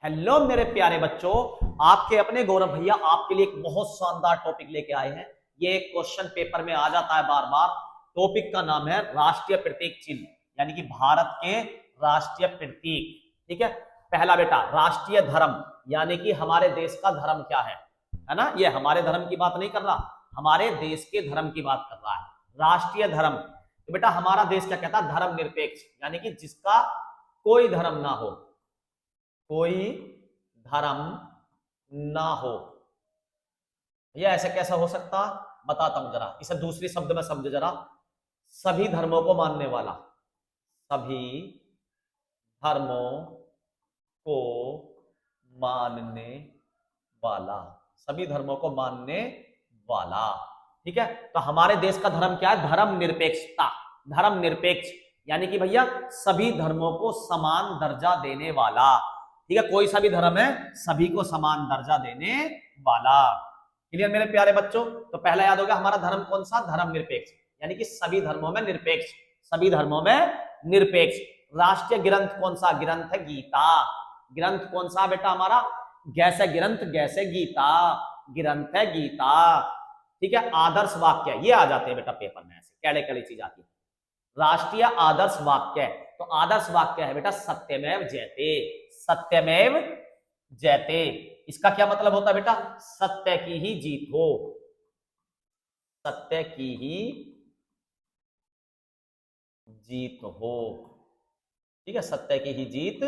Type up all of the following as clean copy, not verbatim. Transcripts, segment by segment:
Hello मेरे प्यारे बच्चों, आपके अपने गौरव भैया आपके लिए एक बहुत शानदार टॉपिक लेके आए हैं। ये क्वेश्चन पेपर में आ जाता है बार बार। टॉपिक का नाम है राष्ट्रीय प्रतीक चिन्ह, यानी कि भारत के राष्ट्रीय प्रतीक। ठीक है। पहला बेटा राष्ट्रीय धर्म, यानी कि हमारे देश का धर्म क्या है ना। ये हमारे धर्म की बात नहीं कर रहा, हमारे देश के धर्म की बात कर रहा है। राष्ट्रीय धर्म, तो बेटा हमारा देश क्या कहता है, धर्म निरपेक्ष, यानी कि जिसका कोई धर्म ना हो, कोई धर्म ना हो। ये ऐसे कैसा हो सकता, बताता हूं जरा, इसे दूसरी शब्द में समझो जरा। सभी धर्मों को मानने वाला, सभी धर्मों को मानने वाला, सभी धर्मों को मानने वाला। ठीक है। तो हमारे देश का धर्म क्या है, धर्म निरपेक्षता। धर्म निरपेक्ष यानी कि भैया सभी धर्मों को समान दर्जा देने वाला। ठीक है, कोई सा भी धर्म है सभी को समान दर्जा देने वाला। क्लियर मेरे प्यारे बच्चों। तो पहला याद होगा हमारा धर्म कौन सा, धर्म निरपेक्ष, यानी कि सभी धर्मों में निरपेक्ष, सभी धर्मों में निरपेक्ष। राष्ट्रीय ग्रंथ कौन सा, ग्रंथ है गीता। ग्रंथ कौन सा बेटा हमारा, गैसे ग्रंथ गैसे गीता, ग्रंथ है गीता। ठीक है। आदर्श वाक्य ये आ जाते हैं बेटा पेपर में, ऐसे कैले कैले चीज आती है। राष्ट्रीय आदर्श वाक्य, तो आदर्श वाक्य है बेटा सत्यमेव जयते। सत्यमेव जयते, इसका क्या मतलब होता है बेटा, सत्य की ही जीत हो, सत्य की ही जीत हो। ठीक है, सत्य की ही जीत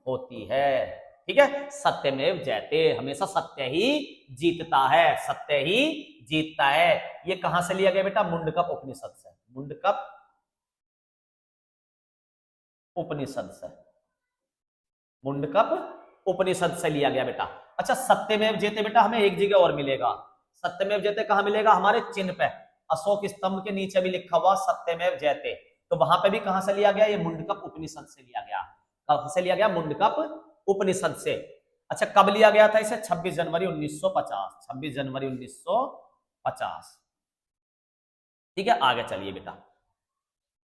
होती है। ठीक है, सत्यमेव जयते, हमेशा सत्य ही जीतता है, सत्य ही जीतता है। ये कहां से लिया गया बेटा, मुंडकप उपनिषद से, मुंडकप उपनिषद से, मुंडकप उपनिषद से लिया गया बेटा। अच्छा, सत्यमेव जयते बेटा हमें एक जगह और मिलेगा। सत्यमेव जयते कहां मिलेगा, हमारे चिन्ह पे, अशोक स्तंभ के नीचे भी लिखा हुआ सत्यमेव जयते। तो वहां पे भी कहां से लिया गया, ये मुंडकप उपनिषद से लिया गया। कहां से लिया गया, मुंडकप उपनिषद से। अच्छा, कब लिया गया था इसे, 26 जनवरी 1950, 26 जनवरी 1950। ठीक है, आगे चलिए बेटा।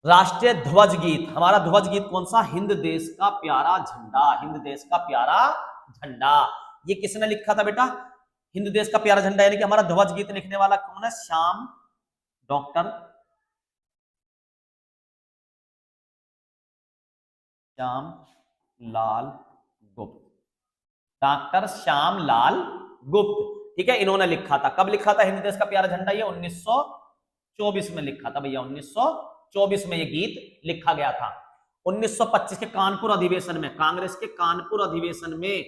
राष्ट्रीय ध्वज गीत, हमारा ध्वज गीत कौन सा, हिंद देश का प्यारा झंडा, हिंद देश का प्यारा झंडा। ये किसने लिखा था बेटा, हिंद देश का प्यारा झंडा, यानी कि हमारा ध्वज गीत लिखने वाला कौन है, श्याम, डॉक्टर श्याम लाल गुप्त, डॉक्टर श्याम लाल गुप्त। ठीक है, इन्होंने लिखा था। कब लिखा था हिंद देश का प्यारा झंडा, ये 1924 में लिखा था भैया, 1924 में ये गीत लिखा गया था। 1925 के कानपुर अधिवेशन में, कांग्रेस के कानपुर अधिवेशन में,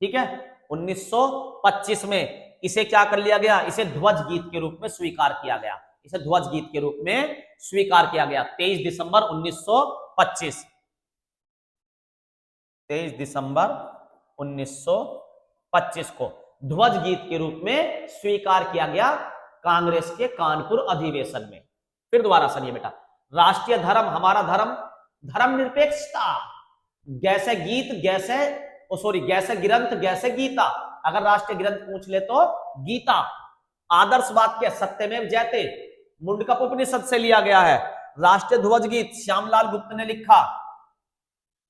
ठीक है, 1925 में इसे क्या कर लिया गया, इसे ध्वज गीत के रूप में स्वीकार किया गया, इसे ध्वज गीत के रूप में स्वीकार किया गया। 23 दिसंबर 1925, 23 दिसंबर 1925 को ध्वज गीत के रूप में स्वीकार किया गया कांग्रेस के कानपुर अधिवेशन में। फिर दोबारा सुनिए बेटा, राष्ट्रीय धर्म, हमारा धर्म धर्म निरपेक्षता, गैसे गीत गैसे गैसे ग्रंथ गैसे गीता। अगर राष्ट्रीय ग्रंथ पूछ ले तो गीता। आदर्श वाक्य सत्यमेव जयते, मुंडकप उपनिषद से लिया गया है। राष्ट्रीय ध्वज गीत श्यामलाल गुप्त ने लिखा।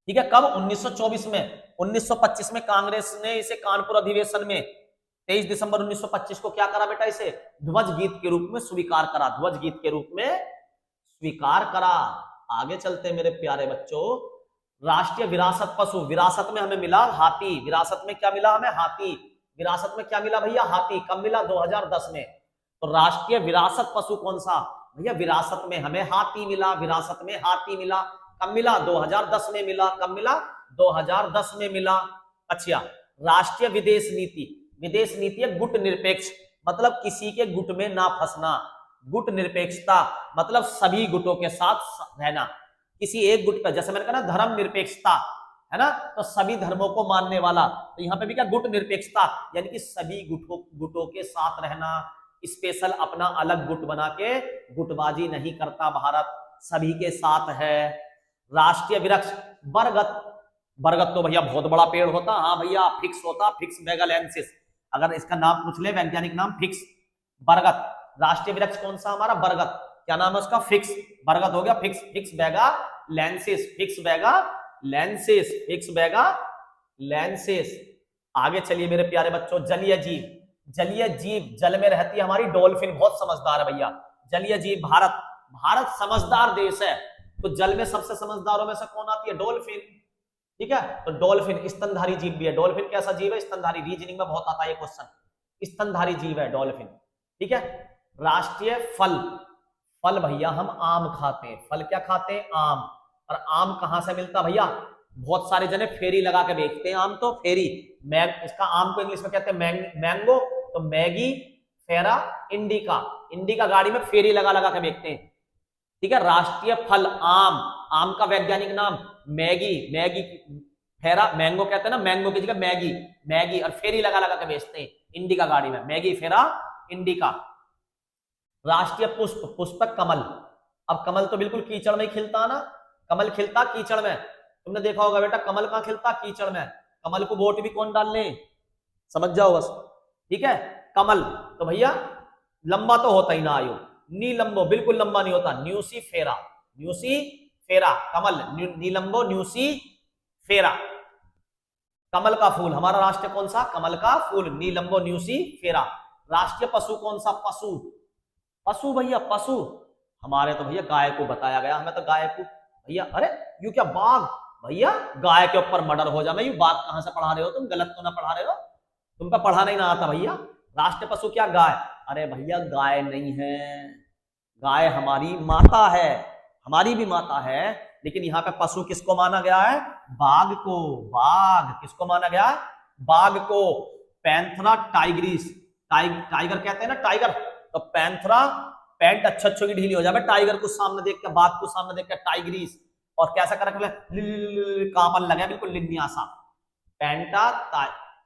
ठीक है, कब, 1924 में। 1925 में कांग्रेस ने इसे कानपुर अधिवेशन में 23 दिसंबर 1925 को क्या करा बेटा, इसे ध्वज गीत के रूप में स्वीकार करा, ध्वज गीत के रूप में स्वीकार करा। आगे चलते मेरे प्यारे बच्चों। राष्ट्रीय विरासत पशु, विरासत में हमें मिला हाथी, विरासत में क्या मिला हमें, हाथी। विरासत में क्या मिला भैया, हाथी। कब मिला, 2010 में। तो राष्ट्रीय विरासत पशु कौन सा भैया, विरासत में हमें हाथी मिला, विरासत में हाथी मिला। कब मिला, 2010 में मिला। कब मिला, 2010 में मिला। अच्छा, राष्ट्रीय विदेश नीति, विदेश नीति है गुट निरपेक्ष, मतलब किसी के गुट में ना फंसना। गुट निरपेक्षता मतलब सभी गुटों के साथ रहना, किसी एक गुट पर, जैसे मैंने कहा ना धर्म निरपेक्षता है ना, तो सभी धर्मों को मानने वाला। तो यहाँ पे भी क्या, गुट निरपेक्षता, यानी कि सभी गुटों के साथ रहना। स्पेशल अपना अलग गुट बना के गुटबाजी नहीं करता भारत, सभी के साथ है। राष्ट्रीय वृक्ष बरगद, बरगद तो भैया बहुत बड़ा पेड़ होता, हाँ भैया फिक्स होता, फिक्स मेगालेंसिस, अगर इसका नाम पूछ ले वैज्ञानिक नाम, फिक्स बरगद। राष्ट्रीय वृक्ष कौन सा हमारा, बरगद। क्या नाम है उसका, फिक्स बरगद हो गया, फिक्स, फिक्स बेगा लेंसिस, फिक्स बेगा लेंसिस, फिक्स बेगा लेंसेस। आगे चलिए मेरे प्यारे बच्चों, जलीय जीव। जलीय जीव, जल में रहती है हमारी डॉल्फिन, बहुत समझदार है भैया। जलीय जीव, भारत, भारत समझदार देश है, तो जल में सबसे समझदारों में से कौन आती है? डॉल्फिन। ठीक है, तो डॉल्फिन स्तनधारी जीव भी है। डॉल्फिन कैसा जीव है? स्तनधारी। रीजनिंग में बहुत आता है ये क्वेश्चन, स्तनधारी जीव है डॉल्फिन। ठीक है, राष्ट्रीय फल। फल भैया हम आम खाते हैं। फल क्या खाते हैं? आम। और आम कहां से मिलता भैया? बहुत सारे जने फेरी लगा के बेचते हैं आम, तो फेरी। इसका आम को इंग्लिश में कहते हैं मैंगो, तो मैगी, फेरा, इंडिका। इंडिका गाड़ी में फेरी लगा लगा के बेचते हैं। ठीक है, राष्ट्रीय फल आम। आम का वैज्ञानिक नाम मैगी। मैगी, फेरा, मैंगो कहते हैं ना, मैंगो की जगह मैगी। मैगी और फेरी लगा लगा के बेचते हैं इंडिका गाड़ी में, मैगी, फेरा, इंडिका। राष्ट्रीय पुष्प, पुष्पक कमल। अब कमल तो बिल्कुल कीचड़ में ही खिलता ना, कमल खिलता कीचड़ में। तुमने देखा होगा बेटा, कमल कहां खिलता? कीचड़ में। कमल को वोट भी कौन डाल ले, समझ जाओ बस। ठीक है, कमल। तो भैया लंबा तो होता ही ना आयु, नीलंबो बिल्कुल लंबा नहीं होता, न्यूसी फेरा। न्यूसी फेरा कमल, नीलंबो न्यूसी फेरा। कमल का फूल, हमारा राष्ट्रीय कौन सा? कमल का फूल, नीलंबो न्यूसी फेरा। राष्ट्रीय पशु कौन सा? पशु। पशु भैया, पशु हमारे तो भैया गाय को बताया गया, हमें तो गाय को भैया। अरे यू क्या बाघ? भैया गाय के ऊपर मर्डर हो जाए, यू बाघ कहां से पढ़ा रहे हो तुम? गलत तो ना पढ़ा रहे हो? तुम पे पढ़ाना ही ना आता भैया। राष्ट्रीय पशु क्या? गाय। अरे भैया गाय नहीं है, गाय हमारी माता है, हमारी भी माता है। लेकिन यहाँ पे पशु किसको माना गया है? बाघ को। बाघ किसको माना गया? बाघ को। पैंथरा टाइग्रिस, टाइगर कहते हैं ना, टाइगर। तो पैंथरा, पैंट अच्छे अच्छे की ढीली हो जाए, टाइगर को सामने देख के, बाघ को सामने देख के टाइग्रिस। और कैसा कर रखा है? कामन लगे बिल्कुल, लिन्यासा। पैंटा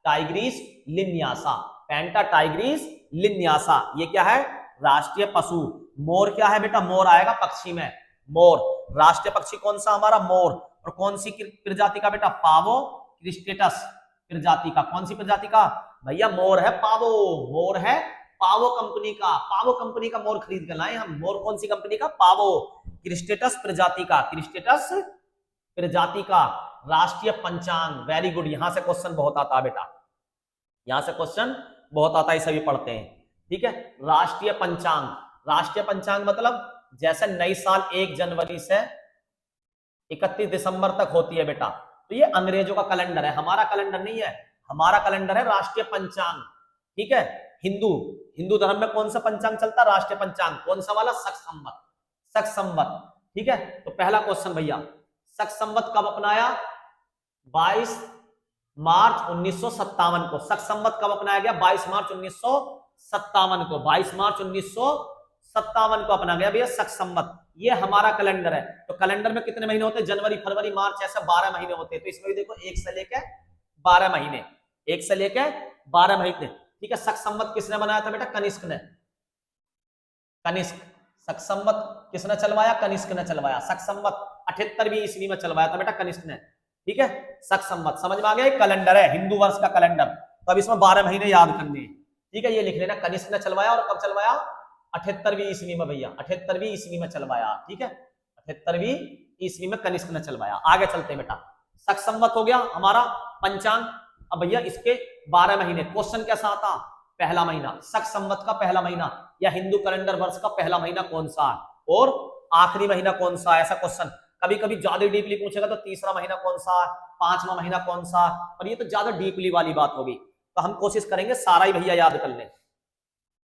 टाइग्रिस लिन्यासा। पैंटा टाइग्रिस लिन्यासा, ये क्या है? राष्ट्रीय पशु। मोर क्या है बेटा? मोर आएगा पक्षी में, मोर। राष्ट्रीय पक्षी कौन सा हमारा? मोर। और कौन सी प्रजाति का बेटा? पावो क्रिस्टेटस प्रजाति का। कौन सी प्रजाति का भैया? मोर है पावो, मोर है पावो कंपनी का। पावो कंपनी का मोर खरीद कर लाए हम। मोर कौन सी कंपनी का? पावो क्रिस्टेटस प्रजाति का, क्रिस्टेटस प्रजाति का। राष्ट्रीय पंचांग, वेरी गुड, यहां से क्वेश्चन बहुत आता है बेटा, यहां से क्वेश्चन बहुत आता है, सभी पढ़ते हैं। ठीक है, राष्ट्रीय पंचांग। राष्ट्रीय पंचांग मतलब जैसे नई साल 1 जनवरी से 31 दिसंबर तक होती है बेटा, तो ये अंग्रेजों का कैलेंडर है, हमारा कैलेंडर नहीं है। हमारा कैलेंडर है राष्ट्रीय पंचांग। ठीक है, हिंदू हिंदू धर्म में कौन सा पंचांग चलता है? राष्ट्रीय पंचांग। कौन सा वाला? शक संवत, शक संवत। ठीक है, तो पहला क्वेश्चन भैया, शक संवत कब अपनाया? 22 मार्च 1957 को। शक संवत कब अपनाया गया? 22 मार्च 1957 को। 22 मार्च 1957 को अपना गया भैया शक संवत। ये हमारा कैलेंडर है। तो कैलेंडर में कितने महीने होते हैं? जनवरी, फरवरी, मार्च, ऐसे 12 महीने होते हैं। तो इसमें भी देखो 1 से लेकर 12 महीने, 1 से लेकर 12 महीने। ठीक है, शक संवत किसने बनाया था बेटा? कनिष्क ने। कनिष्क। शक संवत किसने चलवाया? कनिष्क ने चलवाया। शक संवत 78वीं ईस्वी में चलवाया था बेटा कनिष्क ने। ठीक है, शक संवत समझ में आ गया? कैलेंडर है, हिंदू वर्ष का कैलेंडर। तो अब इसमें 12 महीने याद करने हैं। ठीक है, ये लिख लेना, कनिष्क ने चलवाया। और कब चलवाया? 78वीं ईस्वी में भैया, 78वीं ईस्वी में चलवाया। ठीक है, 78वीं ईस्वी में कनिष्क ने चलवाया। आगे चलते हैं बेटा, शक संवत हो गया हमारा पंचांग। अब भैया इसके 12 महीने, क्वेश्चन कैसा आता? पहला महीना, शक संवत का पहला महीना या हिंदू कैलेंडर वर्ष का पहला महीना कौन सा है और आखिरी महीना कौन सा है? ऐसा क्वेश्चन कभी कभी ज्यादा डीपली पूछेगा, तो तीसरा महीना कौन सा, 5वां महीना कौन सा, और ये तो ज्यादा डीपली वाली बात होगी। तो हम कोशिश करेंगे सारा ही भैया याद कर लें।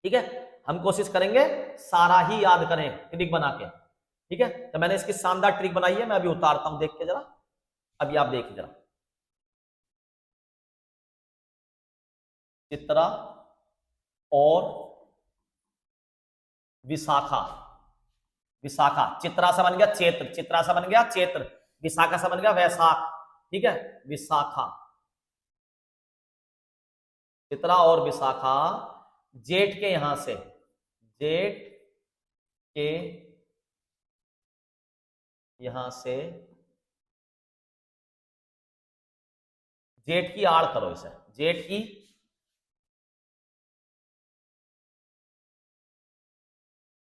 ठीक है, हम कोशिश करेंगे सारा ही याद करें ट्रिक बना के। ठीक है, तो मैंने इसकी शानदार ट्रिक बनाई है, मैं अभी उतारता हूं, देख के जरा, अभी आप देखिए जरा। चित्रा और विशाखा। विशाखा, चित्रा से बन गया चैत्र, चित्रा से बन गया चैत्र, विशाखा से बन गया वैशाख। ठीक है, विशाखा, चित्रा और विशाखा जेठ के यहां से, जेठ के यहां से, जेठ की आड़ करो इसे, जेठ की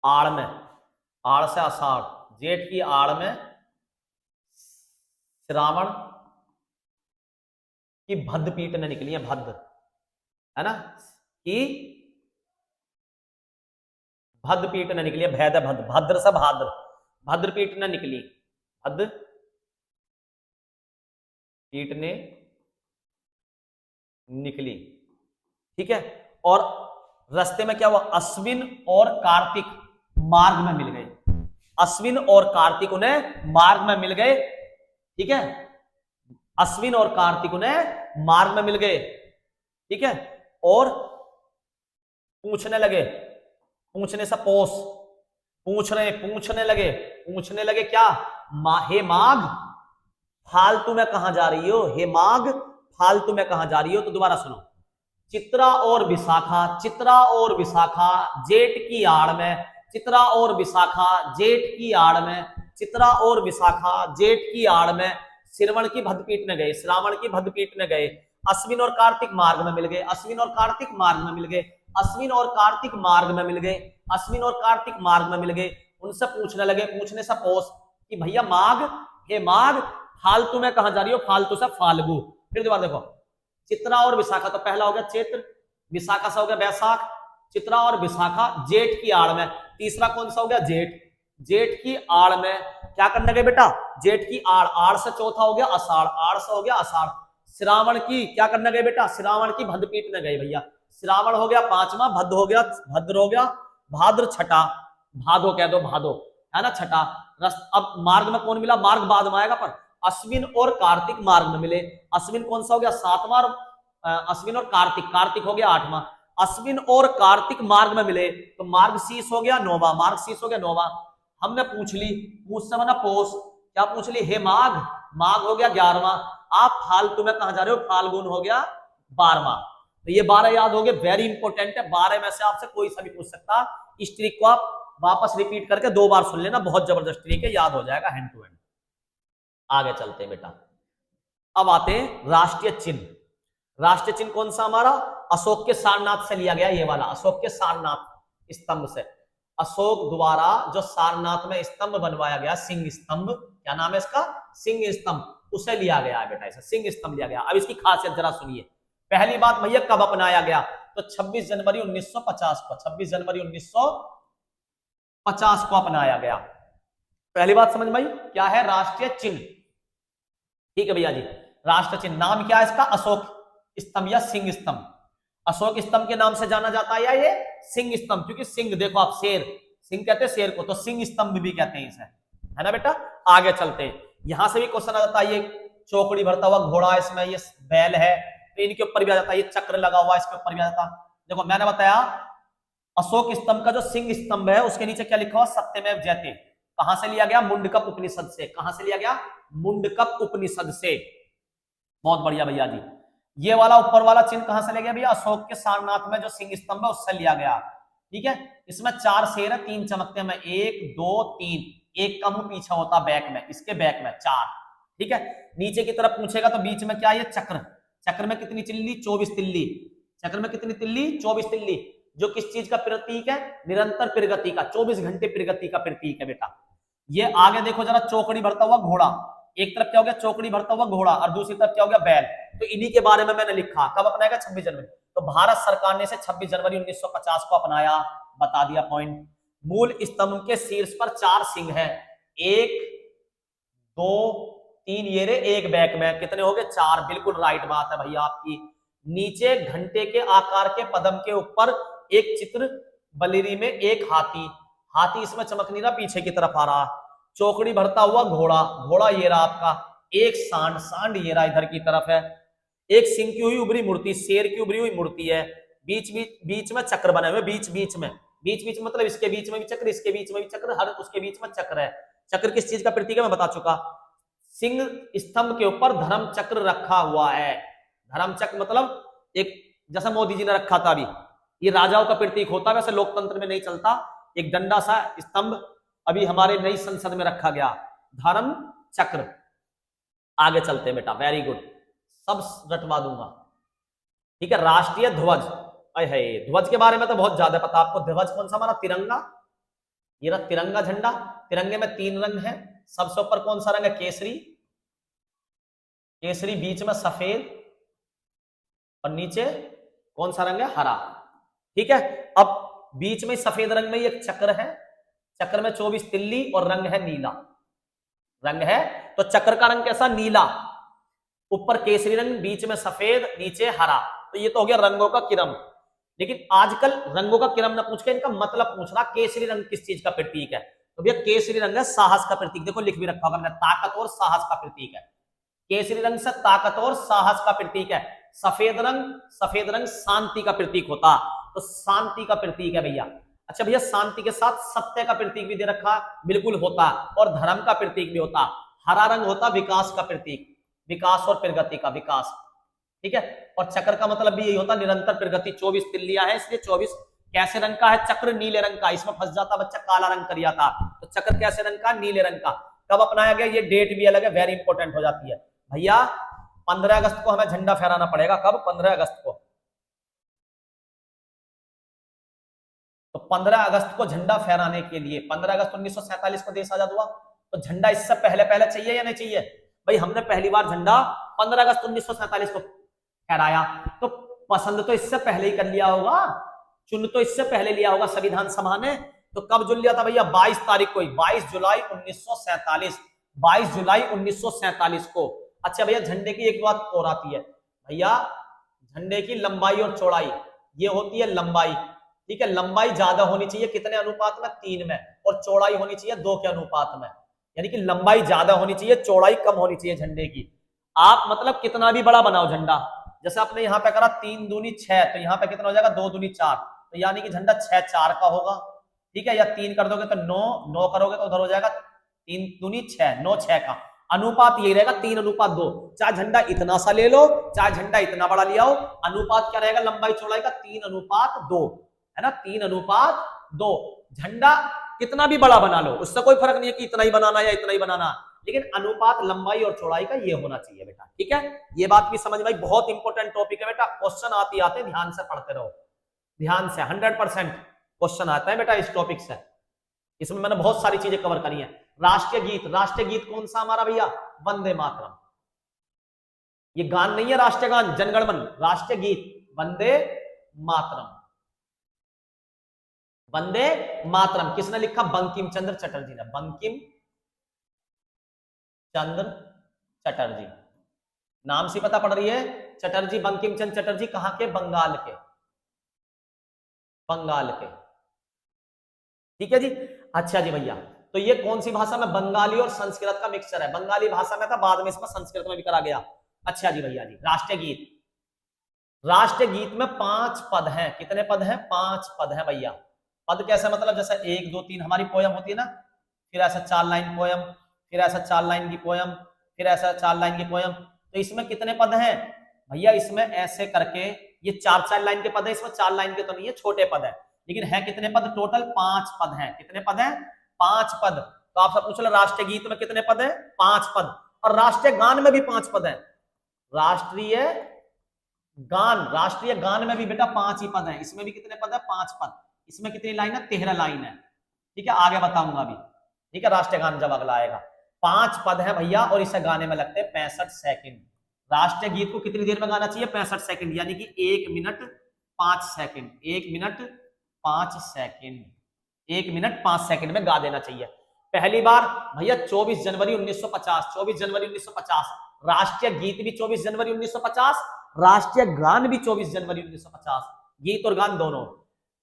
आड़ में, आड़ से आषाढ़, जेठ की आड़ में श्रावण, कि भद्द पीट न निकली है, भद्द, है ना, कि भद्द पीट न निकली है, भैद है भद्द, भद्र से भाद्र, भद्र पीट न निकली, भद्द पीट ने निकली, ठीक है। और रास्ते में क्या हुआ, अश्विन और कार्तिक मार्ग में मिल गए, अश्विन और कार्तिक उन्हें मार्ग में मिल गए, ठीक है, अश्विन और कार्तिक उन्हें मार्ग में मिल गए, ठीक है। और पूछने लगे, पूछने से पोस, पूछने लगे क्या, हे माघ फालतू में कहां जा रही हो, हे माघ फालतू में कहां जा रही हो। तो दोबारा सुनो, चित्रा और विशाखा, चित्रा और विशाखा जेठ की आड़ में, चित्रा और विशाखा जेठ की आड़ में, चित्रा और विशाखा जेठ की आड़ में श्रवण की भद्द पीटने गए, श्रावण की भद्द पीटने गए, अश्विन और कार्तिक मार्ग में मिल गए, अश्विन और कार्तिक मार्ग में मिल गए, अश्विन और कार्तिक मार्ग में मिल गए, अश्विन और कार्तिक मार्ग में मिल गए। उनसे पूछने लगे, पूछने से पोस कि भैया माघ, हे माघ फालतू में कहां जा रही हो, फालतू से फाल्गु। फिर दोबारा देखो, चित्रा और विशाखा, तो पहला हो गया चैत्र, विशाखा से हो गया बैसाख, चित्रा और विशाखा जेठ की आड़ में, तीसरा कौन सा हो गया, जेठ, जेठ की आड़ में क्या करने गए बेटा, जेठ की आड़, आड़ से चौथा हो गया अषाढ़, आड़ से हो गया अषाढ़, श्रावण की क्या करने गए बेटा, श्रावण की भद्द पीटने गए भैया, श्रावण हो गया पांचवा, भद्द हो गया, भद्र हो गया, भाद्र छठा, भादो कह दो, भादो है ना छठा। अब मार्ग में कौन मिला, मार्ग बाद में आएगा, पर अश्विन और कार्तिक मार्ग में मिले, अश्विन कौन सा हो गया सातवां, अश्विन और कार्तिक, कार्तिक हो गया आठवां, अश्विन और कार्तिक मार्ग में मिले तो मार्ग शीर्ष हो गया नौवां, मार्ग शीर्ष हो गया नौवां। हमने पूछ ली, पूछ से मना पोस, क्या पूछ ली, हे माघ, माघ हो गया 11वां, आप फालतू में कहां जा रहे हो, फाल्गुन हो गया 12वां। तो ये 12 याद हो गए, वेरी इंपॉर्टेंट है, 12 में से आपसे कोई सा भी पूछ सकता। इस ट्रिक को आप वापस रिपीट करके 2 बार सुन लेना, बहुत जबरदस्त ट्रिक है, याद हो जाएगा हैंड टू हैंड। आगे चलते हैं बेटा, अब आते हैं राष्ट्रीय चिन्ह। राष्ट्रीय चिन्ह कौन सा हमारा, अशोक के सारनाथ से लिया गया, ये वाला अशोक के सारनाथ स्तंभ से, अशोक द्वारा जो सारनाथ में स्तंभ बनवाया गया, सिंह स्तंभ, क्या नाम है इसका, सिंह स्तंभ, उसे लिया गया है बेटा, इसे सिंह स्तंभ लिया गया। अब इसकी खासियत जरा सुनिए। पहली बात भैया कब अपनाया गया, तो 26 जनवरी 1950 को, 26 जनवरी 1950 को अपनाया गया। पहली बात समझ में आई, क्या है राष्ट्रीय चिन्ह, ठीक है भैया जी। राष्ट्रीय चिन्ह नाम क्या है इसका, अशोक स्तंभ या सिंह स्तंभ, अशोक स्तंभ के नाम से जाना जाता है, या ये सिंह स्तंभ, क्योंकि सिंह देखो आप, शेर, सिंह कहते हैं शेर को, तो सिंह स्तंभ भी कहते हैं इसे, है ना बेटा। आगे चलते हैं, यहां से भी क्वेश्चन आ जाता है, ये चौकड़ी भरता हुआ घोड़ा, इसमें ये बैल है, तो इनके ऊपर भी आ जाता है, ये चक्र लगा हुआ इसके ऊपर भी आ जाता। देखो मैंने बताया अशोक स्तंभ का जो सिंह स्तंभ है उसके नीचे क्या लिखा हुआ, सत्यमेव जयते, कहां से लिया गया, मुंडकप उपनिषद से, कहां से लिया गया, मुंडकप उपनिषद से। बहुत बढ़िया भैया जी। ये वाला ऊपर वाला चिन्ह कहां से लिया गया भैया, अशोक के सारनाथ में जो सिंह स्तंभ है उससे लिया गया, ठीक है। इसमें 4 शेर है, 3 चमकते हैं, 1 2 3, एक का मुंह पीछा होता बैक में, इसके बैक में 4, ठीक है। नीचे की तरफ पूछेगा तो बीच में क्या है, चक्र, चक्र में कितनी तिल्ली, 24 तिल्ली, चक्र में कितनी तिल्ली, 24 तिल्ली, जो किस चीज का प्रतीक है, निरंतर प्रगति का, 24 घंटे प्रगति का प्रतीक है बेटा। ये आगे देखो जरा, चौकड़ी भरता हुआ घोड़ा, एक तरफ क्या हो गया, चौकड़ी भरता हुआ घोड़ा, और दूसरी तरफ क्या हो गया, बैल, तो इन्हीं के बारे में मैंने लिखा। कब अपनाएगा, 26 जनवरी, तो भारत सरकार ने इसे 26 जनवरी 1950 को अपनाया, बता दिया पॉइंट। मूल स्तंभ के शीर्ष पर 4 सिंह हैं, 1 2 3, ये रे एक बैक में, कितने हो गए, 4, बिल्कुल राइट बात है भैया आपकी। नीचे घंटे के आकार के पदम के ऊपर एक चित्र, बलिरी में एक हाथी, हाथी इसमें चमक नहीं रहा, पीछे की तरफ आ रहा, चौकड़ी भरता हुआ घोड़ा, घोड़ा ये रहा आपका, एक सांड, सांड ये रहा इधर की तरफ है, एक सिंह की हुई उभरी मूर्ति, शेर की उभरी हुई मूर्ति है, बीच में चक्र बने हुए, बीच बीच मतलब इसके बीच में भी चक्र, इसके बीच में भी चक्र, हर उसके बीच में चक्र है। चक्र किस चीज का प्रतीक है मैं बता चुका। सिंह स्तंभ के ऊपर धर्म चक्र रखा हुआ है, धर्म चक्र मतलब एक, जैसा मोदी जी ने रखा था अभी, ये राजाओं का प्रतीक होता है, वैसे लोकतंत्र में नहीं चलता, एक डंडा सा स्तंभ अभी हमारे नई संसद में रखा गया, धर्म चक्र। आगे चलते हैं बेटा, वेरी गुड, सब रटवा दूंगा, ठीक है। राष्ट्रीय ध्वज, है ध्वज के बारे में तो बहुत ज्यादा पता आपको। ध्वज कौन सा हमारा, तिरंगा, ये रहा तिरंगा झंडा, तिरंगे में 3 रंग है, सबसे ऊपर कौन सा रंग है, केसरी, केसरी, बीच में सफेद, और नीचे कौन सा रंग है? हरा। ठीक है, अब बीच में सफेद रंग में एक चक्र है, चक्र में 24 तिल्ली और रंग है नीला, रंग है तो चक्र का रंग कैसा? नीला, ऊपर केसरी रंग, बीच में सफेद, नीचे हरा। तो ये तो हो गया रंगों का क्रम। लेकिन आजकल रंगों का क्रम न पूछ के इनका मतलब पूछ रहा, केसरी रंग किस चीज का प्रतीक है? तो भैया केसरी रंग है साहस का प्रतीक। देखो लिख भी रखा होगा मैंने, ताकत और साहस का प्रतीक है। केसरी रंग से ताकत और साहस का प्रतीक है। सफेद रंग शांति का प्रतीक होता, तो शांति का प्रतीक है भैया। अच्छा भैया, शांति के साथ सत्य का प्रतीक भी दे रखा, बिल्कुल होता, और धर्म का प्रतीक भी होता। हरा रंग होता विकास का प्रतीक, विकास और प्रगति का, विकास। ठीक है, और चक्र का मतलब भी यही होता, निरंतर प्रगति। 24 तिल्लियां हैं, इसलिए 24। कैसे रंग का है चक्र? नीले रंग का। इसमें फंस जाता बच्चा, काला रंग कर जाता। तो चक्र कैसे रंग का? नीले रंग का। कब अपनाया गया? ये डेट भी अलग है, वेरी इंपॉर्टेंट हो जाती है भैया। 15 अगस्त को हमें झंडा फहराना पड़ेगा। कब? 15 अगस्त को। तो 15 अगस्त को झंडा फहराने के लिए, 15 अगस्त 1947 को देश आजाद हुआ, तो झंडा इससे पहले पहले चाहिए या नहीं चाहिए? भाई हमने पहली बार झंडा 15 अगस्त 1947 को फहराया, तो पसंद तो इससे पहले ही कर लिया होगा, चुन तो इससे पहले लिया होगा संविधान सभा ने। तो कब चुन लिया था भैया? 22 तारीख को, 22 जुलाई 1947, 22 जुलाई 1947 को। अच्छा भैया, झंडे की एक बात और आती है भैया, झंडे की लंबाई और चौड़ाई, ये होती है लंबाई। ठीक है, लंबाई ज्यादा होनी चाहिए, कितने अनुपात में? 3 में, और चौड़ाई होनी चाहिए 2 के अनुपात में। यानी कि लंबाई ज्यादा होनी चाहिए, चौड़ाई कम होनी चाहिए झंडे की। आप मतलब कितना भी बड़ा बनाओ झंडा, जैसे आपने यहाँ पे करा 3 दूनी 6, तो यहाँ पे कितना हो जाएगा? 2 दूनी 4, तो यानी कि झंडा 6 4 का होगा। ठीक है, या 3 कर दोगे तो 9, 9 करोगे तो उधर हो जाएगा 3 दूनी 6, 9 6 का। अनुपात यही रहेगा 3:2। चाहे झंडा इतना सा ले लो, चाहे झंडा इतना बड़ा ले आओ, अनुपात क्या रहेगा लंबाई चौड़ाई का? 3:2, है ना, 3:2। झंडा कितना भी बड़ा बना लो, उससे कोई फर्क नहीं है कि इतना ही बनाना या इतना ही बनाना, लेकिन अनुपात लंबाई और चौड़ाई का ये होना चाहिए बेटा। ठीक है, ये बात भी समझ में आई, बहुत इंपॉर्टेंट टॉपिक है बेटा। क्वेश्चन आते आते ध्यान से पढ़ते रहो, ध्यान से। 100% क्वेश्चन आता है बेटा इस टॉपिक से। इसमें मैंने बहुत सारी चीजें कवर करी हैं। राष्ट्रीय गीत, राष्ट्रीय गीत कौन सा हमारा भैया? वंदे मातरम। ये गान नहीं है राष्ट्रीय गान जनगण मन, राष्ट्रीय गीत वंदे मातरम। वंदे मातरम किसने लिखा? बंकिम चंद्र चटर्जी ने, बंकिम चंद्र चटर्जी। नाम से पता पड़ रही है चटर्जी, बंकिम चंद्र चटर्जी। कहां के? बंगाल के, बंगाल के। ठीक है जी। अच्छा जी भैया, तो ये कौन सी भाषा में? बंगाली और संस्कृत का मिक्सचर है। बंगाली भाषा में था, बाद में इसमें संस्कृत में भी करा गया। अच्छा जी भैया जी, राष्ट्रीय गीत, राष्ट्रीय गीत में 5 पद हैं। कितने पद हैं? 5 पद हैं भैया। पद कैसे? मतलब जैसे 1 2 3 हमारी पोयम होती है ना, फिर ऐसा 4 लाइन पोयम, फिर ऐसा 4 लाइन की पोयम, फिर ऐसा 4 लाइन की पोयम। तो इसमें कितने पद हैं भैया? इसमें ऐसे करके ये 4 लाइन के पद है, इसमें 4 लाइन के तो नहीं है, छोटे पद है। लेकिन है कितने पद? टोटल 5 पद हैं। कितने पद हैं? 5 पद। तो आपसे पूछ लो राष्ट्रीय गीत में कितने पद है? 5 पद। और राष्ट्रीय गान में भी 5 पद है। राष्ट्रीय गान, राष्ट्रीय गान में भी बेटा 5 ही पद है। इसमें भी कितने पद है? 5 पद। इसमें कितनी लाइन है? 13 लाइन है। ठीक है, आगे बताऊंगा अभी। ठीक है, राष्ट्रीय गान जब अगला आएगा। 5 पद है भैया, और इसे गाने में लगते हैं 65 सेकंड। राष्ट्रीय गीत को कितनी देर में गाना चाहिए? 65 सेकंड, यानी कि 1 minute 5 second, 1 minute 5 second, 1 minute 5 second में गा देना चाहिए। पहली बार भैया 24 जनवरी 1950, 24 जनवरी 1950। राष्ट्रीय गीत भी 24 जनवरी 1950, राष्ट्रीय गान भी 24 जनवरी 1950। गीत और गान दोनों।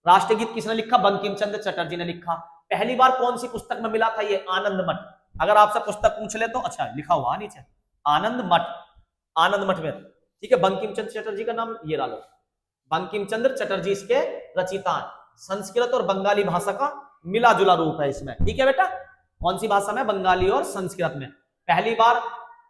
राष्ट्रीय गीत किसने लिखा? बंकिम चंद्र चटर्जी ने लिखा। पहली बार कौन सी पुस्तक में मिला था? ये आनंद मठ। अगर आपसे पुस्तक पूछ ले तो अच्छा लिखा हुआ नीचे, आनंद मठ, आनंद मठ में। ठीक है, बंकिम चंद्र चटर्जी का नाम ये डालो, बंकिम चंद्र चटर्जी इसके रचिता। संस्कृत और बंगाली भाषा का मिला जुला रूप है इसमें। ठीक है बेटा, कौन सी भाषा में? बंगाली और संस्कृत में। पहली बार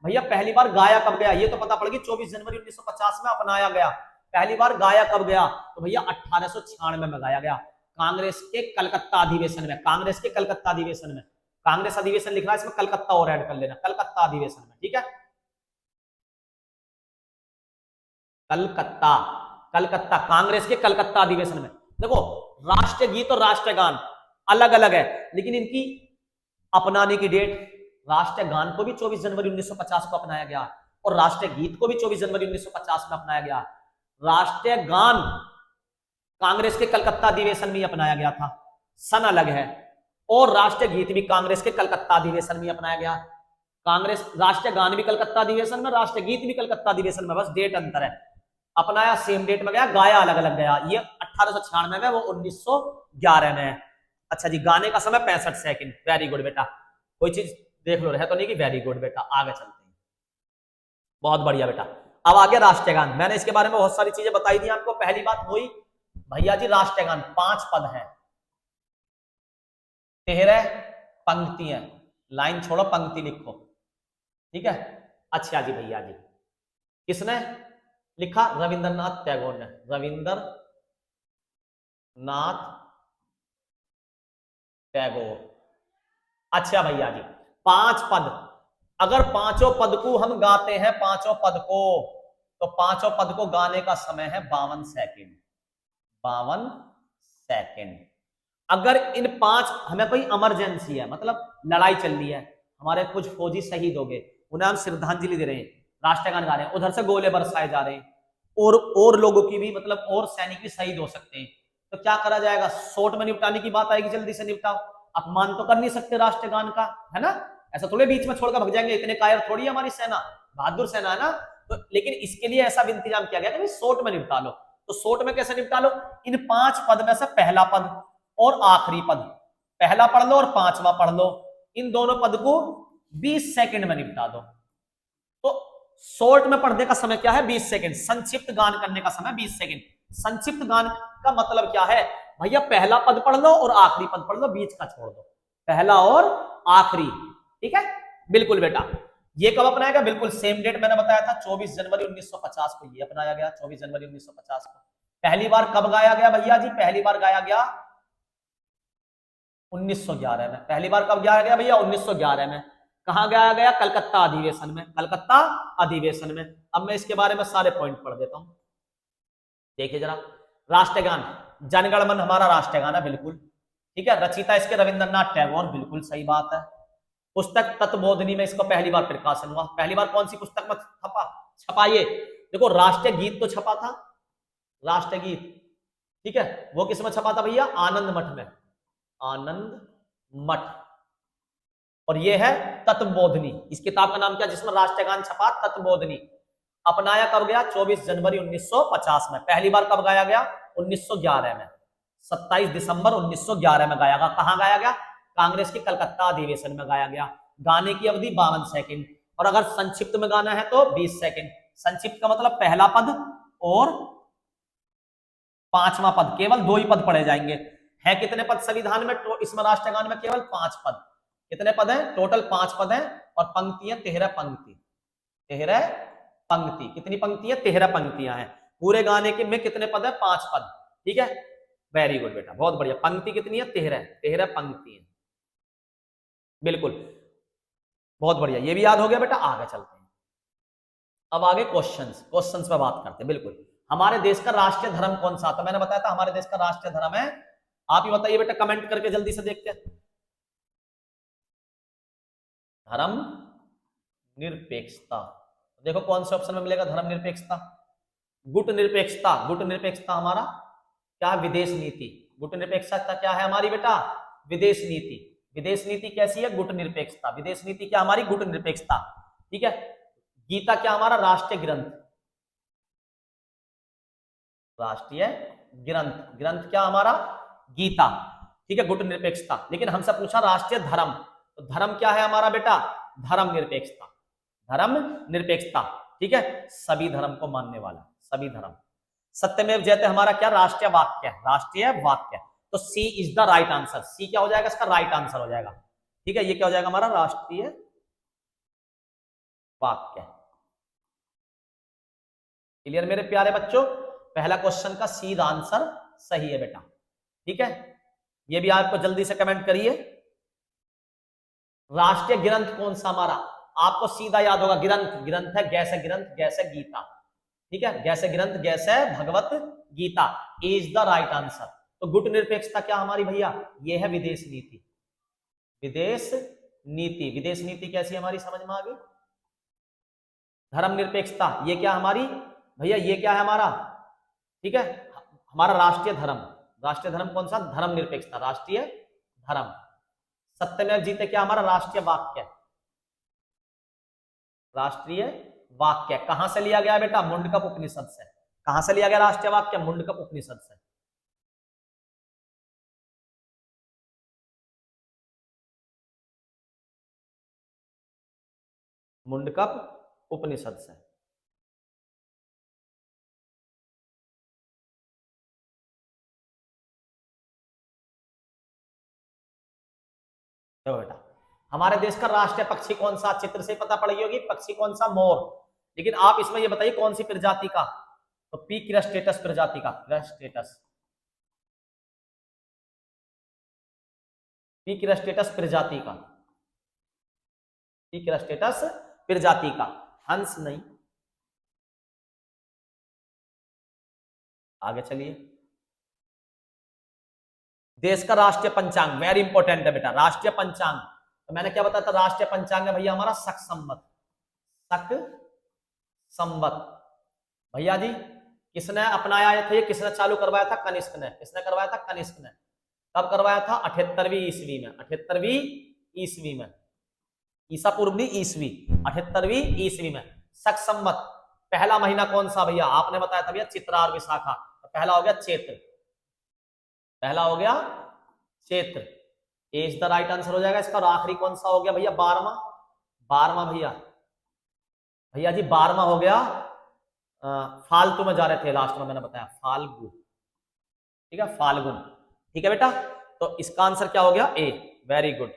भैया, पहली बार गाया कब गया? ये तो पता पड़ गई, 24 जनवरी 1950 में अपनाया गया। पहली बार गाया कब गया? तो भैया 1896 में गाया गया, कांग्रेस के कलकत्ता अधिवेशन में। कांग्रेस के कलकत्ता अधिवेशन में, कांग्रेस अधिवेशन लिख रहा है इसमें, कलकत्ता और ऐड कर लेना, कलकत्ता अधिवेशन में। ठीक है, कलकत्ता, कलकत्ता, कांग्रेस के कलकत्ता अधिवेशन में। देखो, राष्ट्रीय गीत और राष्ट्रीय गान अलग अलग है, लेकिन इनकी अपनाने की डेट, राष्ट्रीय गान को भी 24 जनवरी 1950 को अपनाया गया, और राष्ट्रीय गीत को भी 24 जनवरी 1950 में अपनाया गया। राष्ट्रीय गान कांग्रेस के कलकत्ता अधिवेशन में अपनाया गया था, सन अलग है। और राष्ट्रीय गीत भी कांग्रेस के कलकत्ता अधिवेशन में अपनाया गया। कांग्रेस राष्ट्रीय गान भी कलकत्ता अधिवेशन में, राष्ट्रीय गीत भी कलकत्ता अधिवेशन में, बस डेट अंतर है। अपनाया सेम डेट में गया, गाया अलग अलग गया। ये 1896 में, वो 1911 में है। अच्छा जी, गाने का समय 65 सेकंड। वेरी गुड बेटा, कोई चीज देख लो रहे तो नहीं कि वेरी गुड बेटा। आगे चलते हैं, बहुत बढ़िया बेटा। अब आगे राष्ट्रीय गान, मैंने इसके बारे में बहुत सारी चीजें बताई थी आपको। पहली बात हुई भैया जी, राष्ट्रीय गान 5 पद हैं, 13 पंक्तियां। लाइन छोड़ो, पंक्ति लिखो, ठीक है। अच्छा जी भैया जी, किसने लिखा? रविंद्रनाथ टैगोर ने। रविंद्रनाथ टैगोर। अच्छा भैया जी, 5 पद। अगर पांचों पद को हम गाते हैं, पांचों पद को, तो पांचों पद को गाने का समय है 52 सेकंड। 52 सेकंड। अगर इन 5, हमें कोई इमरजेंसी है, मतलब लड़ाई चल रही है, हमारे कुछ फौजी शहीद हो गए, उन्हें हम श्रद्धांजलि दे रहे हैं, राष्ट्रीय गान गा रहे हैं, उधर से गोले बरसाए जा रहे हैं, और लोगों की भी, मतलब और सैनिक भी शहीद हो सकते हैं, तो क्या करा जाएगा? शॉर्ट में निपटाने की बात आएगी, जल्दी से निपटाओ। अपमान तो कर नहीं सकते राष्ट्रीय गान का, है ना? ऐसा थोड़े बीच में छोड़कर भग जाएंगे, इतने कायर थोड़ी है हमारी सेना, बहादुर सेना है ना। तो लेकिन इसके लिए ऐसा भी इंतजाम किया गया कि शॉर्ट में निपटा लो। तो शॉर्ट में कैसे निपटा लो? इन 5 पद में से पहला पद और आखिरी पद, पहला पढ़ लो और 5वां पढ़ लो, इन दोनों पद को 20 सेकंड में निपटा दो। तो शॉर्ट में पढ़ने का समय क्या है? 20 सेकंड। संक्षिप्त गान करने का समय 20 सेकंड। संक्षिप्त गान का मतलब क्या है भैया? पहला पद पढ़ लो और आखिरी पद पढ़ लो, बीच का छोड़ दो, पहला और आखिरी, ठीक है। बिल्कुल बेटा, ये कब अपनाया गया? बिल्कुल सेम डेट मैंने बताया था, 24 जनवरी 1950 को ये अपनाया गया। 24 जनवरी 1950 को। पहली बार कब गाया गया भैया जी? पहली बार गाया गया 1911 में। पहली बार कब गाया गया भैया? 1911 में। कहां गाया गया? कलकत्ता अधिवेशन में। कलकत्ता अधिवेशन में। अब मैं इसके बारे में सारे पॉइंट पढ़ देता हूं, देखिए जरा। राष्ट्रीय गान, जनगण मन हमारा राष्ट्रीय गान है, बिल्कुल ठीक है। रचयिता इसके रविंद्रनाथ टैगोर, बिल्कुल सही बात है। पुस्तक तत्वबोधिनी में इसका पहली बार प्रकाशन हुआ। पहली बार कौन सी पुस्तक में छपा ये? देखो, राष्ट्रीय गीत तो छपा था, राष्ट्रीय गीत, ठीक है। वो किस में छपा था भैया? आनंद मठ में, आनंद मठ। और ये है तत्वबोधिनी, इस किताब का नाम क्या जिसमें राष्ट्रीय गान छपा? तत्वबोधिनी। अपनाया कब गया? 24 जनवरी 1950 में। पहली बार कब गाया गया? 1911 में। 27 दिसंबर 1911 में गाया गया। कहां गाया गया? कांग्रेस के कलकत्ता अधिवेशन में गाया गया। गाने की अवधि 52 सेकंड। और अगर संक्षिप्त में गाना है तो 20 सेकंड। संक्षिप्त का मतलब पहला पद और 5वां पद, केवल 2 ही पद पढ़े जाएंगे। है कितने पद संविधान में? इसमें राष्ट्रीय गान में केवल 5 पद। कितने पद हैं? टोटल 5 पद हैं। और पंक्तियां 13 पंक्ति। 13 पंक्ति। कितनी पंक्तियां? 13 पंक्तियां हैं। पूरे गाने के में कितने पद है? 5 पद, ठीक है। वेरी गुड बेटा, बहुत बढ़िया। पंक्ति कितनी है? 13 पंक्ति है, बिल्कुल, बहुत बढ़िया। ये भी याद हो गया बेटा। आगे चलते हैं, अब आगे क्वेश्चंस पे बात करते हैं। बिल्कुल, हमारे देश का राष्ट्रीय धर्म कौन सा था? मैंने बताया था हमारे देश का राष्ट्रीय धर्म है, आप ही बताइए बेटा, कमेंट करके जल्दी से देखते हैं। धर्म निरपेक्षता। देखो कौन से ऑप्शन में मिलेगा धर्म निरपेक्षता? गुट निरपेक्षता। गुट निरपेक्षता हमारा क्या? विदेश नीति। गुट निरपेक्षता क्या है हमारी बेटा? विदेश नीति। विदेश नीति कैसी है? गुट निरपेक्षता। विदेश नीति क्या हमारी? गुट निरपेक्षता, ठीक है। गीता क्या हमारा? राष्ट्रीय ग्रंथ। राष्ट्रीय ग्रंथ। ग्रंथ क्या हमारा? गीता, ठीक है। गुट निरपेक्षता। लेकिन हमसे पूछा राष्ट्रीय धर्म, तो धर्म क्या है हमारा बेटा? धर्म निरपेक्षता। धर्म निरपेक्षता, ठीक है। सभी धर्म को मानने वाला, सभी धर्म। सत्यमेव जयते हमारा क्या? राष्ट्रीय वाक्य, राष्ट्रीय वाक्य। तो सी इज द राइट आंसर। सी क्या हो जाएगा? इसका राइट आंसर हो जाएगा, ठीक है। ये क्या हो जाएगा हमारा? राष्ट्रीय वाक्य। क्लियर मेरे प्यारे बच्चों? पहला क्वेश्चन का सी आंसर सही है बेटा, ठीक है। ये भी आपको जल्दी से कमेंट करिए। राष्ट्रीय ग्रंथ कौन सा हमारा? आपको सीधा याद होगा, ग्रंथ। ग्रंथ है गैस, ग्रंथ गैस गीता, ठीक है। गैस ग्रंथ guess Bhagavad Gita is the right answer. तो गुट निरपेक्षता क्या हमारी भैया? ये है विदेश नीति। विदेश नीति। विदेश नीति कैसी हमारी? समझ में आ गई। धर्म निरपेक्षता ये क्या हमारी भैया? ये क्या है हमारा? ठीक है। हमारा राष्ट्रीय धर्म कौन सा? धर्मनिरपेक्षता, राष्ट्रीय धर्म। सत्यमेव जयते क्या हमारा राष्ट्रीय वाक्य, राष्ट्रीय वाक्य कहां से लिया गया बेटा? मुंडकप उपनिषद से। कहां से लिया गया राष्ट्रीय वाक्य? मुंडकप उपनिषद से। मुंडकप उपनिषद से। बेटा हमारे देश का राष्ट्रीय पक्षी कौन सा? चित्र से पता पड़ गई होगी, पक्षी कौन सा? मोर। लेकिन आप इसमें ये बताइए कौन सी प्रजाति का? तो पी क्रिस्टेटस प्रजाति का, क्रिस्टेटस, पी क्रिस्टेटस प्रजाति का, पी क्रिस्टेटस प्रजाति का, हंस नहीं। आगे चलिए। देश का राष्ट्रीय पंचांग वेरी इंपॉर्टेंट है बेटा, राष्ट्रीय पंचांग। तो मैंने क्या बताया था? राष्ट्रीय पंचांग है भैया हमारा शक संवत, शक संवत। भैया जी किसने अपनाया था ये? किसने चालू करवाया था? कनिष्क ने। किसने करवाया था? कनिष्क ने। कब करवाया था? 78वीं ईस्वी में, 78वीं ईस्वी में, ईसा पूर्व ईस्वी, 78वीं ईस्वी में। शक संवत पहला महीना कौन सा भैया? आपने बताया था भैया चित्रा और विशाखा। तो पहला हो गया चैत्र, पहला हो गया Chaitra, is the right answer हो जाएगा इसका। और आखिरी कौन सा हो गया भैया? 12वां, 12वां भैया, भैया जी 12वां हो गया फालतू में जा रहे थे लास्ट में, मैंने बताया फाल्गुन, ठीक है, फाल्गुन। ठीक है बेटा, तो इसका आंसर क्या हो गया? ए, वेरी गुड।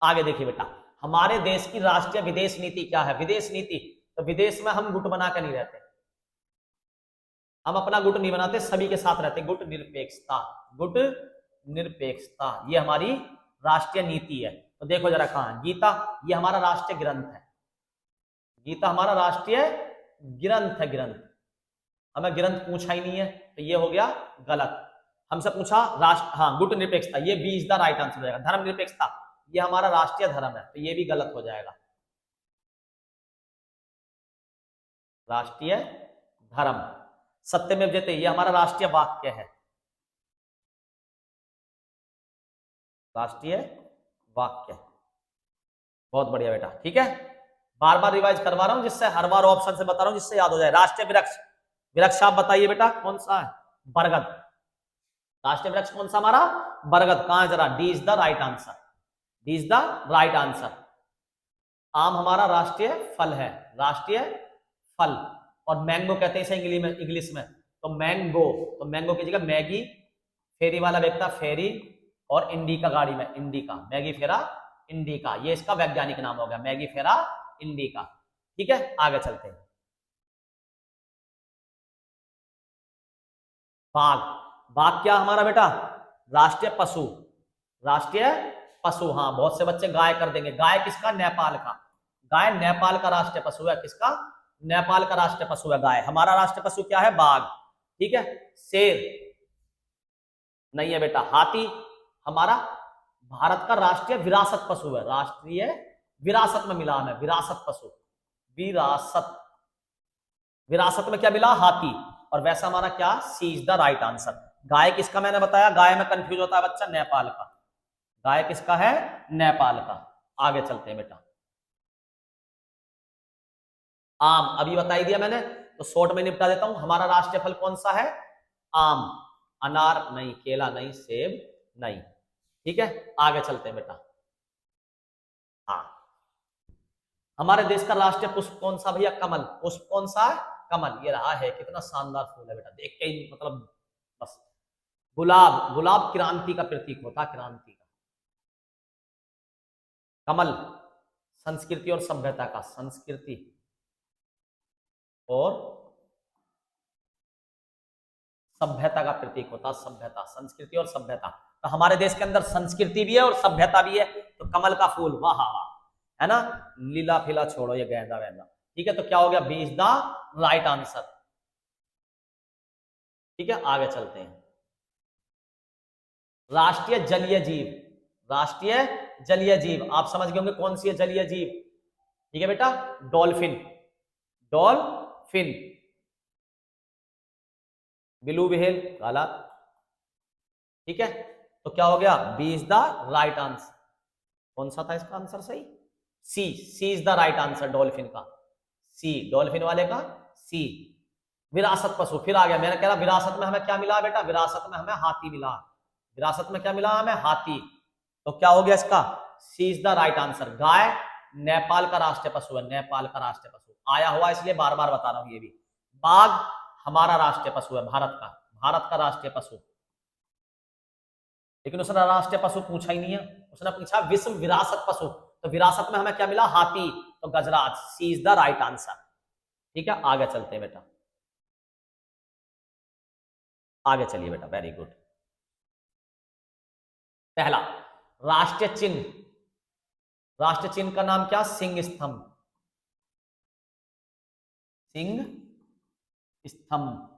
आगे देखिए बेटा, हमारे देश की राष्ट्रीय विदेश नीति क्या है? विदेश नीति, तो विदेश में हम गुट बना के नहीं रहते, हम अपना गुट नहीं बनाते, सभी के साथ रहते। गुट निरपेक्षता, गुट निरपेक्षता, ये हमारी राष्ट्रीय नीति है। तो देखो जरा कहां, गीता ये हमारा राष्ट्रीय ग्रंथ है, गीता हमारा राष्ट्रीय ग्रंथ है, ग्रंथ। हमें ग्रंथ पूछा ही नहीं है, तो ये हो गया गलत। हमसे पूछा राष्ट्र, हाँ गुट निरपेक्षता, ये B is the right answer हो जाएगा। धर्म निरपेक्षता ये हमारा राष्ट्रीय धर्म है, तो ये भी गलत हो जाएगा। राष्ट्रीय धर्म, सत्यमेव जयते ये हमारा राष्ट्रीय वाक्य है, राष्ट्रीय वाक्य। बहुत बढ़िया बेटा, ठीक है। बार बार रिवाइज करवा रहा हूं जिससे हर बार ऑप्शन से बता रहा हूं जिससे याद हो जाए। राष्ट्रीय वृक्ष, वृक्ष आप बताइए बेटा कौन सा है? बरगद। राष्ट्रीय वृक्ष कौन सा हमारा? बरगद। कहां है जरा? D is the right answer, D is the right answer. आम हमारा राष्ट्रीय फल है, राष्ट्रीय फल। और मैंगो कहते हैं इसे इंग्लिश में, तो मैंगो, तो मैंगो की जगह मैगी, फेरी वाला व्यक्ता फेरी, और इंडिका गाड़ी में इंडिका, मैगी फेरा इंडिका, ये इसका वैज्ञानिक नाम हो गया, मैगी फेरा इंडिका। ठीक है, आगे चलते हैं। बाघ, बाघ क्या हमारा बेटा? राष्ट्रीय पशु, राष्ट्रीय पशु। हाँ बहुत से बच्चे गाय कर देंगे, गाय किसका? नेपाल का। गाय नेपाल का राष्ट्रीय पशु है, किसका? नेपाल का राष्ट्रीय पशु है गाय। हमारा राष्ट्रीय पशु क्या है? बाघ। ठीक है, शेर नहीं है बेटा। हाथी हमारा भारत का राष्ट्रीय विरासत पशु है, राष्ट्रीय विरासत में मिला है, विरासत पशु, विरासत, विरासत में क्या मिला? हाथी। और वैसा हमारा क्या? सी इज द राइट आंसर। गाय किसका? मैंने बताया गाय में कंफ्यूज होता है बच्चा, नेपाल का। गाय किसका है? नेपाल का। आगे चलते हैं बेटा। आम अभी बता ही दिया मैंने, तो शॉर्ट में निपटा देता हूं। हमारा राष्ट्रीय फल कौन सा है? आम। अनार नहीं, केला नहीं, सेब नहीं। ठीक है, आगे चलते हैं बेटा। हाँ, हमारे देश का राष्ट्रीय पुष्प कौन सा भैया? कमल। पुष्प कौन सा है? कमल। ये रहा है, कितना शानदार फूल है बेटा, देख के ही मतलब बस। गुलाब, गुलाब क्रांति का प्रतीक होता है, क्रांति का। कमल संस्कृति और सभ्यता का, संस्कृति और सभ्यता का प्रतीक होता है, सभ्यता, संस्कृति और सभ्यता। तो हमारे देश के अंदर संस्कृति भी है और सभ्यता भी है, तो कमल का फूल, वाह वाह, है ना। लीला फिला छोड़ो ये गेंदा वेंदा। ठीक है, तो क्या हो गया? B is the right answer. ठीक है, आगे चलते हैं। राष्ट्रीय जलीय जीव, राष्ट्रीय जलीय जीव आप समझ गए होंगे कौन सी है जलीय जीव। ठीक है बेटा, डॉल्फिन, डॉल्फिन। ब्लू व्हेल काला। ठीक है, तो क्या हो गया, B is the right answer. कौन सा था इसका आंसर सही, C is the right answer, dolphin का, सी डॉल्फिन वाले का सी। विरासत पशु, फिर आ गया, मैंने कह रहा विरासत में हमें क्या मिला बेटा, विरासत में हमें हाथी मिला, विरासत में क्या मिला हमें, हाथी। तो क्या हो गया इसका, सी इज द राइट आंसर। गाय नेपाल का राष्ट्रीय पशु है, नेपाल का राष्ट्रीय पशु, आया हुआ इसलिए बार बार बता रहा हूं ये भी। बाघ हमारा राष्ट्रीय पशु है, भारत का राष्ट्रीय पशु। लेकिन उसने राष्ट्रीय पशु पूछा ही नहीं है, उसने पूछा विश्व विरासत पशु, तो विरासत में हमें क्या मिला, हाथी, तो गजराज, सी इज द राइट आंसर। ठीक है, आगे चलते हैं बेटा, आगे चलिए बेटा, वेरी गुड। पहला राष्ट्रीय चिन्ह, राष्ट्रीय चिन्ह का नाम क्या, सिंह स्तंभ, सिंह स्तंभ।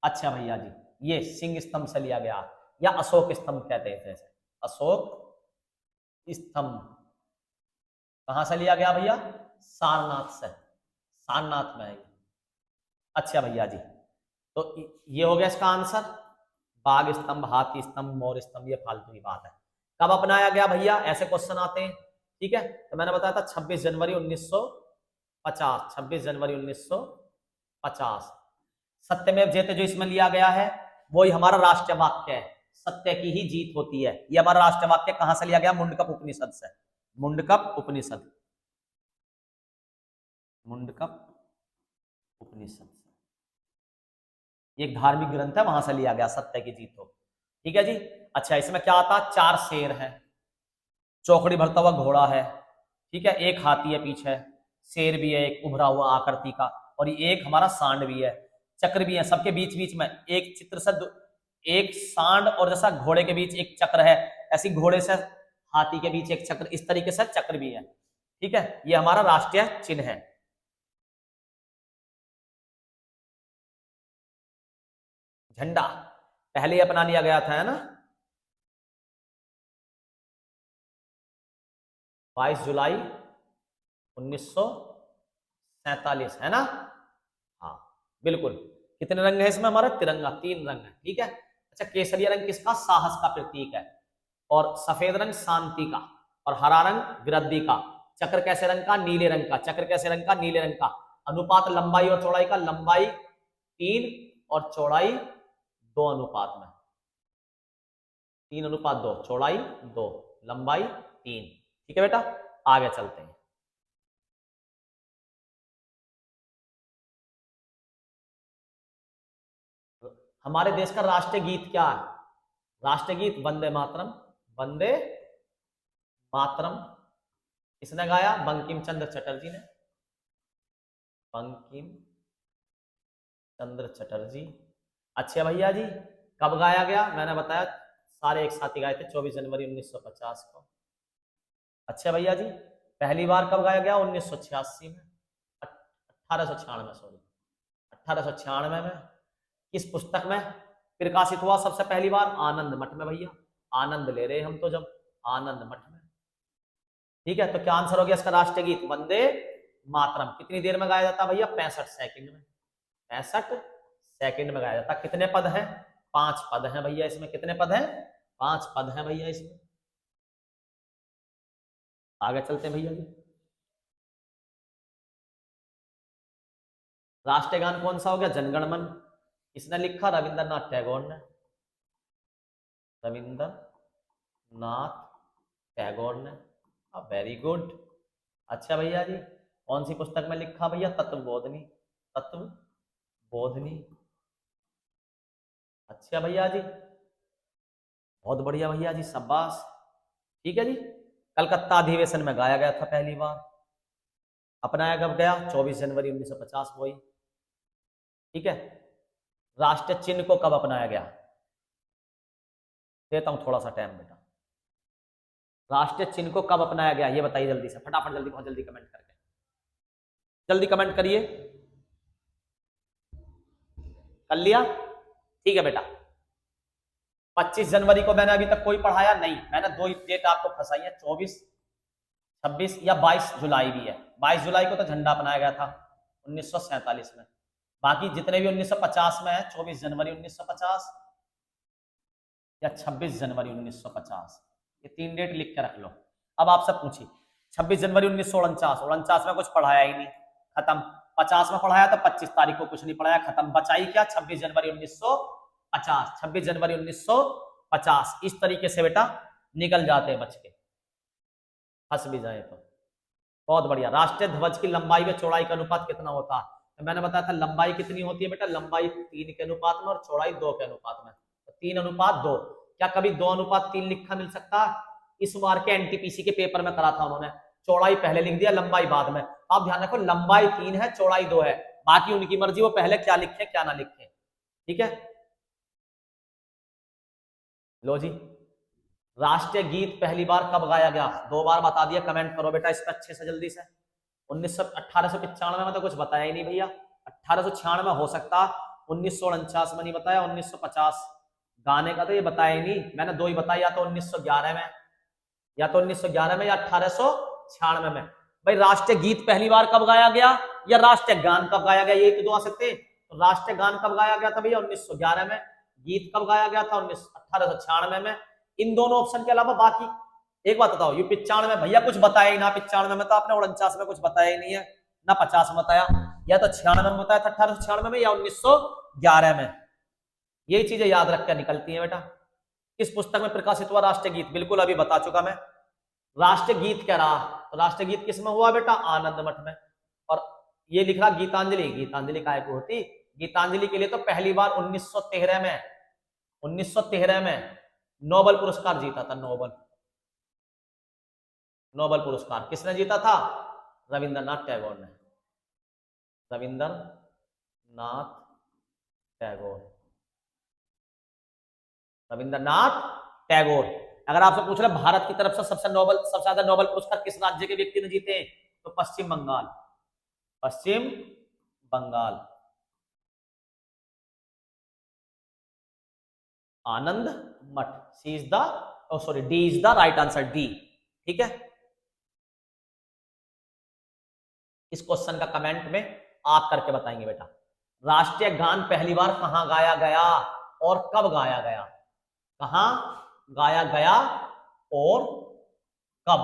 अच्छा भैया जी, ये सिंह स्तंभ से लिया गया, या अशोक स्तंभ कहते हैं इसे, अशोक स्तंभ कहां से लिया गया भैया, सारनाथ से, सारनाथ में है। अच्छा भैया जी, तो ये हो गया इसका आंसर, बाघ स्तंभ, हाथी स्तंभ, मोर स्तंभ, ये फालतू की बात है। कब अपनाया गया भैया, ऐसे क्वेश्चन आते हैं। ठीक है, तो मैंने बताया था 26 जनवरी 1950, 26 जनवरी 1950। सत्यमेव जयते जो इसमें लिया गया है, वही हमारा राष्ट्रीय वाक्य है, सत्य की ही जीत होती है। ये हमारा राष्ट्रीय वाक्य कहां से लिया गया, मुंडकप उपनिषद से, मुंडकप उपनिषद, मुंडकप उपनिषद से, एक धार्मिक ग्रंथ है, वहां से लिया गया, सत्य की जीत हो। ठीक है जी। अच्छा, इसमें क्या आता, 4 शेर है, चौकड़ी भरता हुआ घोड़ा है, ठीक है, एक हाथी है पीछे, शेर भी है एक उभरा हुआ आकृति का, और एक हमारा सांड भी है, चक्र भी है, सबके बीच बीच में एक चित्र से एक सांड और जैसा घोड़े के बीच एक चक्र है, ऐसी घोड़े से हाथी के बीच एक चक्र, इस तरीके से चक्र भी है। ठीक है, ये हमारा राष्ट्रीय चिन्ह है। झंडा पहले ही अपना लिया गया था, है ना, 22 जुलाई 1947, है ना। हाँ बिल्कुल। कितने रंग है इसमें हमारा, तिरंगा 3 रंग है। ठीक है। अच्छा, केसरिया रंग किसका, साहस का प्रतीक है, और सफेद रंग शांति का, और हरा रंग वृद्धि का। चक्र कैसे रंग का, नीले रंग का, चक्र कैसे रंग का, नीले रंग का। अनुपात लंबाई और चौड़ाई का, लंबाई 3 और चौड़ाई 2 अनुपात में, 3:2, चौड़ाई 2, लंबाई 3। ठीक है बेटा, आगे चलते हैं। हमारे देश का राष्ट्रीय गीत क्या है, राष्ट्रीय गीत वंदे मातरम, वंदे मातरम। किसने गाया, बंकिम चंद्र चटर्जी ने, बंकिम चंद्र चटर्जी। अच्छा भैया जी, कब गाया गया, मैंने बताया सारे एक साथ ही गाए थे, 24 जनवरी 1950 को। अच्छा भैया जी, पहली बार कब गाया गया, 1986 में, 1896, सॉरी 1896 में। किस पुस्तक में प्रकाशित हुआ सबसे पहली बार, आनंद मठ में भैया, आनंद ले रहे हम तो जब, आनंद मठ में। ठीक है, तो क्या आंसर हो गया इसका, राष्ट्रीय गीत वंदे मातरम। कितनी देर में गाया जाता भैया, 65 सेकंड में, 65 सेकंड में गाया जाता। कितने पद हैं, 5 पद हैं भैया इसमें, कितने पद हैं, 5 पद हैं भैया इसमें। आगे चलते हैं भैया जी। राष्ट्रीय गान कौन सा हो गया, जनगण मन। इसने लिखा रविंद्रनाथ टैगोर ने, रविंद्रनाथ टैगोर ने। Very good. अच्छा भैया जी, कौन सी पुस्तक में लिखा भैया, तत्वबोधनी, तत्वबोधनी। अच्छा भैया जी, बहुत बढ़िया भैया जी, शाबाश। ठीक है जी। कलकत्ता अधिवेशन में गाया गया था पहली बार, अपनाया कब गया, 24 जनवरी 1950 को ही। ठीक है। राष्ट्रीय चिन्ह को कब अपनाया गया, देता हूं थोड़ा सा टाइम बेटा। राष्ट्रीय चिन्ह को कब अपनाया गया, ये बताइए जल्दी से, फटाफट, जल्दी, बहुत जल्दी कमेंट करके, जल्दी कमेंट करिए। कर लिया, ठीक है बेटा। 25 जनवरी को मैंने अभी तक कोई पढ़ाया नहीं, मैंने 2 डेट आपको फंसाई है, 24, 26 या 22 जुलाई भी है। 22 जुलाई को तो झंडा अपनाया गया था 1947 में, बाकी जितने भी 1950 में है, 24 जनवरी 1950 या 26 जनवरी 1950, ये 3 डेट लिख के रख लो। अब आपसे पूछिए 26 जनवरी 1949 में कुछ पढ़ाया ही नहीं, खत्म। 50 में पढ़ाया तो 25 तारीख को कुछ नहीं पढ़ाया, खत्म। बचाई क्या? 26 जनवरी 1950, 26 जनवरी 1950। इस तरीके से बेटा निकल जाते हैं बच के, फंस भी जाए तो। बहुत बढ़िया। राष्ट्रीय ध्वज की लंबाई व चौड़ाई का अनुपात कितना होता है? तो मैंने बताया था लंबाई कितनी होती है बेटा, लंबाई 3 के अनुपात में और चौड़ाई 2 के अनुपात में, तो 3:2। क्या कभी 2:3 लिखा मिल सकता? इस बार के एनटीपीसी के पेपर में करा था उन्होंने, चौड़ाई पहले लिख दिया, लंबाई बाद में। आप ध्यान रखो, लंबाई 3 है, चौड़ाई 2 है, बाकी उनकी मर्जी, वो पहले क्या लिखे क्या ना लिखे। ठीक है, लो जी। राष्ट्रीय गीत पहली बार कब गाया गया? 2 बार बता दिया, कमेंट करो बेटा इस पर अच्छे से जल्दी से। 1895 में तो कुछ बताया ही नहीं भैया, 1896 हो सकता, 1949 में नहीं बताया, 1950 गाने का तो ये बताया ही नहीं। मैंने 2 ही बताया, या तो 1911 में, या तो 1911 में, या 1896 में। भाई राष्ट्रीय गीत पहली बार कब गाया गया या राष्ट्रीय गान कब गाया गया, ये तो 2 आ सकते। तो राष्ट्रीय गान कब गाया गया था भैया? 1911 में। गीत कब गाया गया था? 1896 में। इन दोनों ऑप्शन के अलावा बाकी एक बात बताओ, ये 95 में भैया कुछ बताया ही ना, 95 में तो आपने 49 में कुछ बताया ही नहीं है ना, 50 में बताया, या तो 96 में बताया था, 1896 में, या 1911 में। यही चीजें याद रख कर निकलती हैं बेटा। किस पुस्तक में प्रकाशित हुआ राष्ट्रीय गीत? बिल्कुल अभी बता चुका मैं। राष्ट्रीय गीत क्या रहा? तो राष्ट्रीय गीत किस में हुआ बेटा? आनंद मठ में। और ये लिख रहा गीतांजलि, गीतांजलि काय को होती? गीतांजलि के लिए तो पहली बार 1913 में नोबेल पुरस्कार जीता था। नोबेल पुरस्कार किसने जीता था? रविंद्रनाथ टैगोर ने। रविंद्रनाथ टैगोर। अगर आपसे पूछ रहे भारत की तरफ से सबसे ज्यादा नोबेल पुरस्कार किस राज्य के व्यक्ति ने जीते, तो पश्चिम बंगाल। आनंद मठ। D is the right answer, D. ठीक है, इस क्वेश्चन का कमेंट में आप करके बताएंगे बेटा। राष्ट्रीय गान पहली बार कहां गाया गया और कब गाया गया? कहां गाया गया और कब,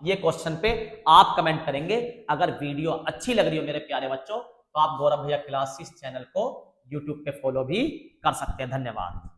ये क्वेश्चन पे आप कमेंट करेंगे। अगर वीडियो अच्छी लग रही हो मेरे प्यारे बच्चों, तो आप गौरव भैया क्लासेस चैनल को यूट्यूब पे फॉलो भी कर सकते हैं। धन्यवाद।